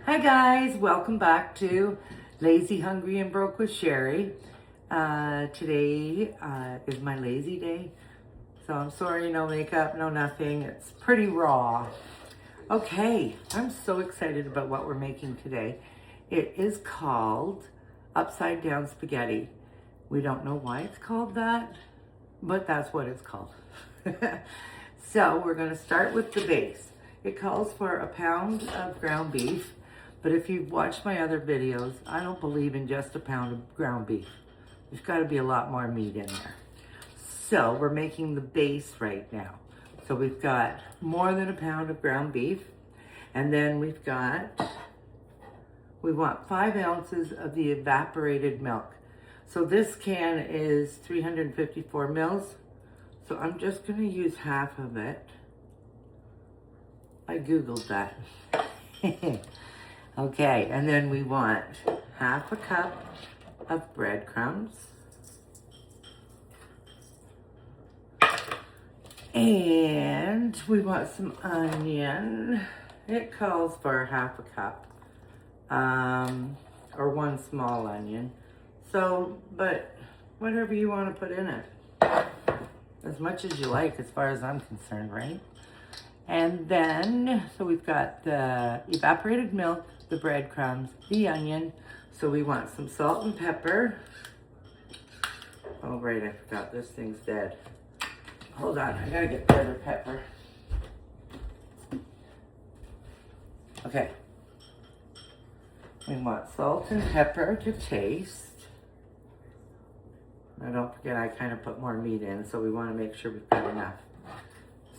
Hi guys, welcome back to Lazy, Hungry, and Broke with Sherry. Today is my lazy day, so I'm sorry, no makeup, no nothing. It's pretty raw. Okay, I'm so excited about what we're making today. It is called upside down spaghetti. We don't know why it's called that, but that's what it's called. So we're going to start with the base. It calls for a pound of ground beef. But if you've watched my other videos, I don't believe in just a pound of ground beef. There's got to be a lot more meat in there. So we're making the base right now. So we've got more than a pound of ground beef. And then we want 5 ounces of the evaporated milk. So this can is 354 mils. So I'm just going to use half of it. I Googled that. Okay, and then we want half a cup of breadcrumbs. And we want some onion. It calls for half a cup, or 1 small onion. So, but whatever you want to put in it. As much as you like, as far as I'm concerned, right? And then, so we've got the evaporated milk, the breadcrumbs, the onion. So we want some salt and pepper. Oh, right, I forgot this thing's dead. Hold on, I gotta get better pepper. Okay. We want salt and pepper to taste. Now don't forget, I kind of put more meat in, so we want to make sure we've got enough.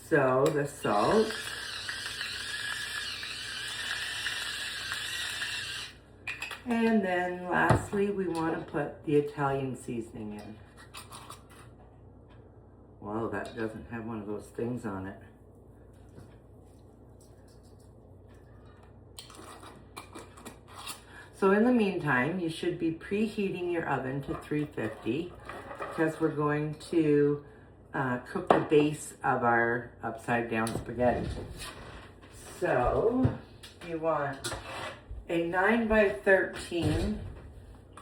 So the salt. And then lastly, we want to put the Italian seasoning in. Wow, that doesn't have one of those things on it. So in the meantime, you should be preheating your oven to 350 because we're going to cook the base of our upside down spaghetti. So you want a 9 by 13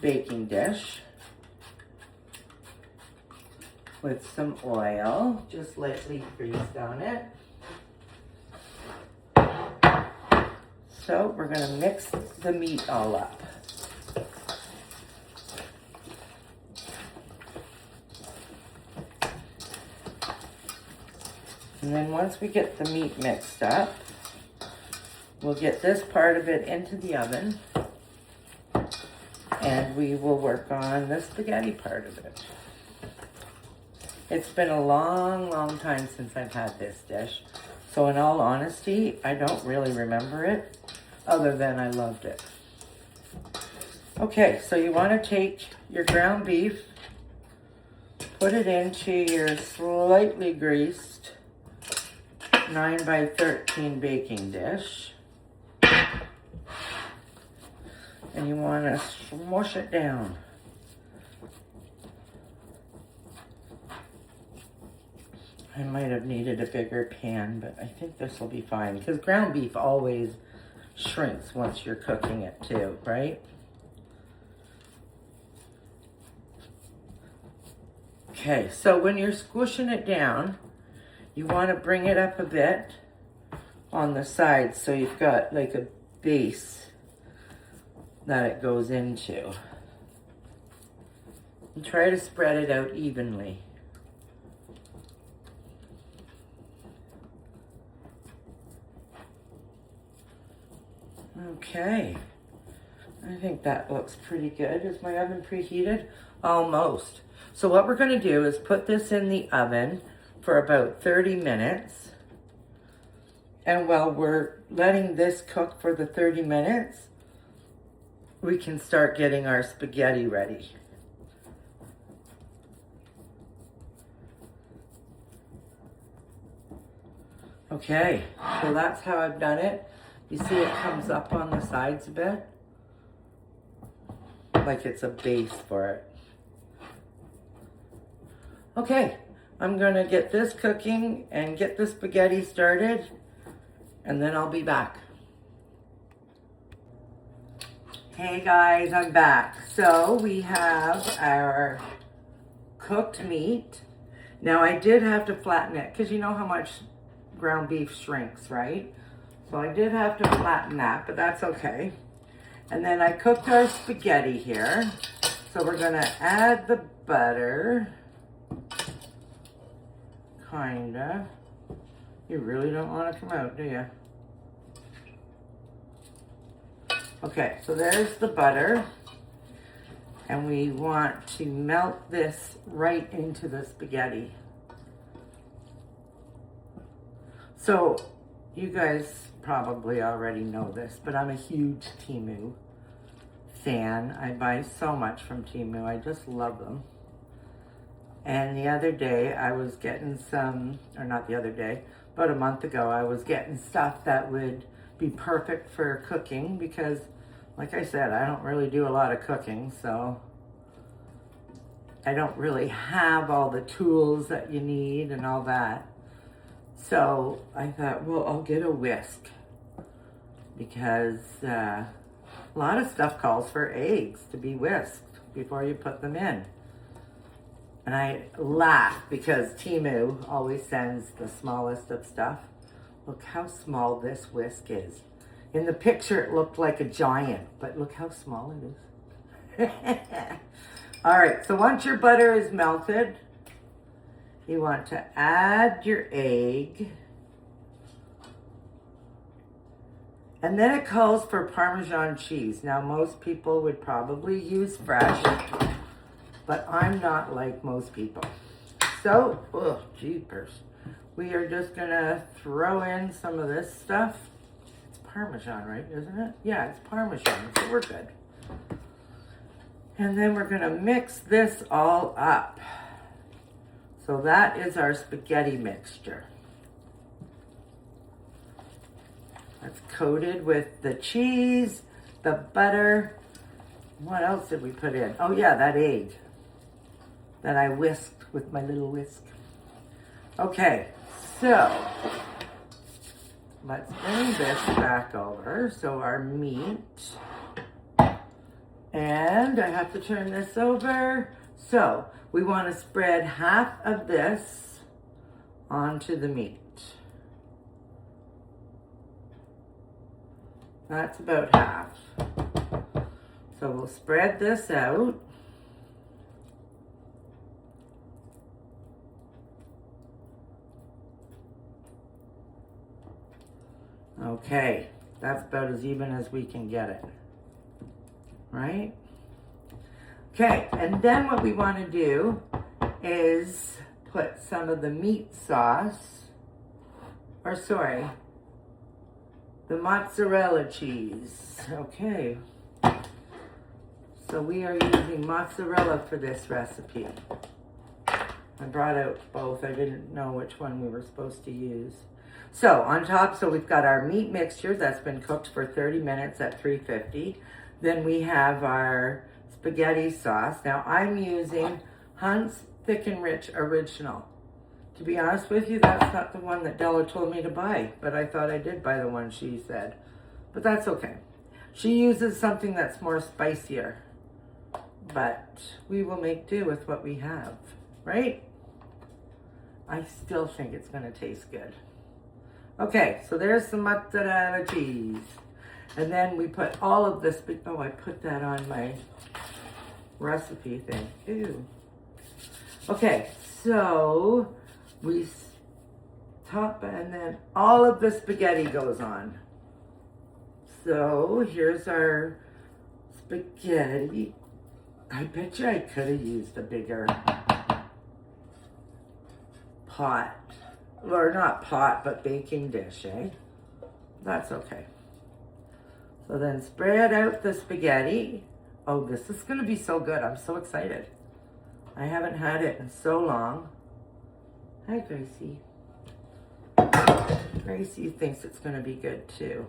baking dish with some oil, just lightly greased on it. So we're gonna mix the meat all up. And then once we get the meat mixed up, we'll get this part of it into the oven and we will work on the spaghetti part of it. It's been a long, long time since I've had this dish. So in all honesty, I don't really remember it other than I loved it. Okay, so you want to take your ground beef, put it into your slightly greased 9 by 13 baking dish. And you want to smush it down. I might have needed a bigger pan, but I think this will be fine because ground beef always shrinks once you're cooking it too, right? Okay, so when you're squishing it down, you want to bring it up a bit on the sides so you've got like a base that it goes into. And try to spread it out evenly. Okay, I think that looks pretty good. Is my oven preheated? Almost. So what we're going to do is put this in the oven for about 30 minutes. And while we're letting this cook for the 30 minutes, we can start getting our spaghetti ready. Okay, so that's how I've done it. You see it comes up on the sides a bit, like it's a base for it. Okay, I'm gonna get this cooking and get the spaghetti started, and then I'll be back. Hey guys, I'm back. So we have our cooked meat. Now I did have to flatten it because you know how much ground beef shrinks, right? So I did have to flatten that, but that's okay. And then I cooked our spaghetti here. So we're gonna add the butter. Kinda. You really don't want to come out, do you? Okay, so there's the butter. And we want to melt this right into the spaghetti. So you guys probably already know this, but I'm a huge Temu fan. I buy so much from Temu. I just love them. And the other day I was getting some, or not the other day, about a month ago, I was getting stuff that would be perfect for cooking because, like I said, I don't really do a lot of cooking, so I don't really have all the tools that you need and all that. So I thought, well, I'll get a whisk because a lot of stuff calls for eggs to be whisked before you put them in. And I laugh because Temu always sends the smallest of stuff. Look how small this whisk is. In the picture, it looked like a giant, but look how small it is. All right, so once your butter is melted, you want to add your egg. And then it calls for Parmesan cheese. Now, most people would probably use fresh, but I'm not like most people. So, oh, jeepers. We are just gonna throw in some of this stuff. It's Parmesan, right, isn't it? Yeah, it's Parmesan, so we're good. And then we're gonna mix this all up. So that is our spaghetti mixture. It's coated with the cheese, the butter. What else did we put in? Oh yeah, that egg that I whisked with my little whisk. Okay, so let's bring this back over. So our meat, and I have to turn this over. So we want to spread half of this onto the meat. That's about half. So we'll spread this out. Okay, that's about as even as we can get it, right? Okay, and then what we want to do is put some of the meat sauce, or sorry, the mozzarella cheese. Okay, so we are using mozzarella for this recipe. I brought out both. I didn't know which one we were supposed to use. So on top, so we've got our meat mixture that's been cooked for 30 minutes at 350. Then we have our spaghetti sauce. Now I'm using Hunt's Thick and Rich Original. To be honest with you, that's not the one that Della told me to buy, but I thought I did buy the one she said. But that's okay. She uses something that's more spicier, but we will make do with what we have, right? I still think it's gonna taste good. Okay, so there's some mozzarella cheese. And then we put all of this, oh, I put that on my recipe thing. Ew. Okay, so we top, and then all of the spaghetti goes on. So here's our spaghetti. I bet you I could have used a bigger pot. Or not pot, but baking dish, eh? That's okay. So then spread out the spaghetti. Oh, this is gonna be so good. I'm so excited. I haven't had it in so long. Hi, Gracie. Gracie thinks it's gonna be good too.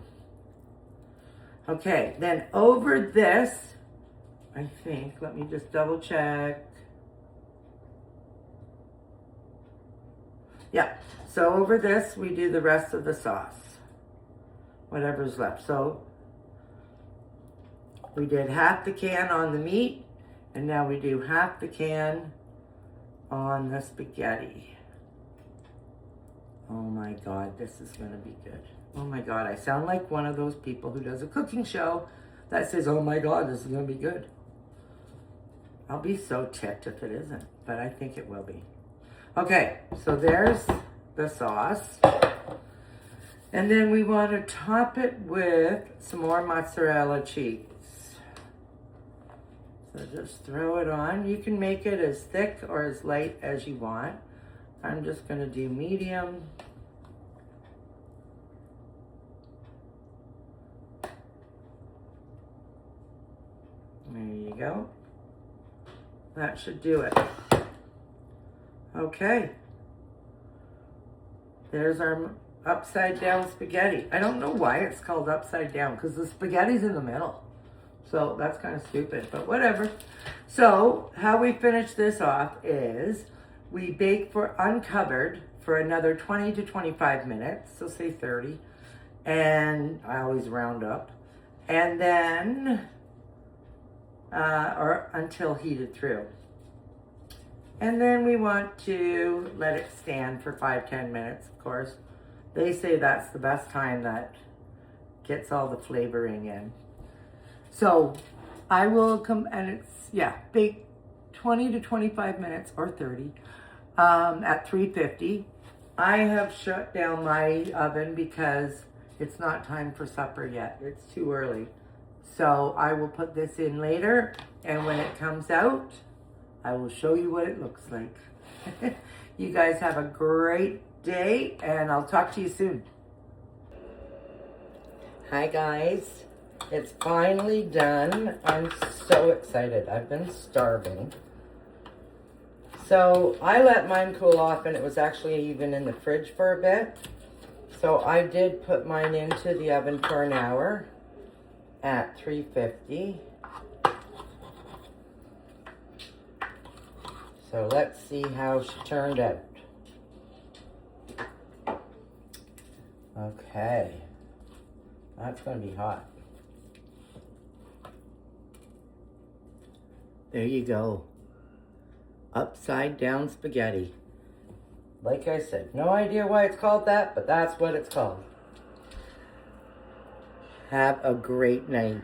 Okay, then over this, I think, let me just double check. Yeah, so over this, we do the rest of the sauce, whatever's left. So We did half the can on the meat, and now we do half the can on the spaghetti. Oh my God, this is gonna be good. Oh my God, I sound like one of those people who does a cooking show that says, oh my God, this is gonna be good. I'll be so ticked if it isn't, but I think it will be. Okay, so there's the sauce. And then we want to top it with some more mozzarella cheese. So just throw it on. You can make it as thick or as light as you want. I'm just going to do medium. There you go. That should do it. Okay. There's our upside down spaghetti. I don't know why it's called upside down, because the spaghetti's in the middle. So that's kind of stupid, but whatever. So how we finish this off is we bake for uncovered for another 20 to 25 minutes. So say 30. And I always round up. And then, or until heated through. And then we want to let it stand for 5-10 minutes, of course. They say that's the best time that gets all the flavoring in. So I will come, and it's, bake 20 to 25 minutes or 30 at 350. I have shut down my oven because it's not time for supper yet. It's too early. So I will put this in later, and when it comes out, I will show you what it looks like. You guys have a great day, and I'll talk to you soon. Hi guys, it's finally done. I'm so excited. I've been starving. So I let mine cool off, and it was actually even in the fridge for a bit. So I did put mine into the oven for an hour at 350. So let's see how she turned out. Okay, that's going to be hot. There you go. Upside down spaghetti. Like I said, no idea why it's called that, but that's what it's called. Have a great night.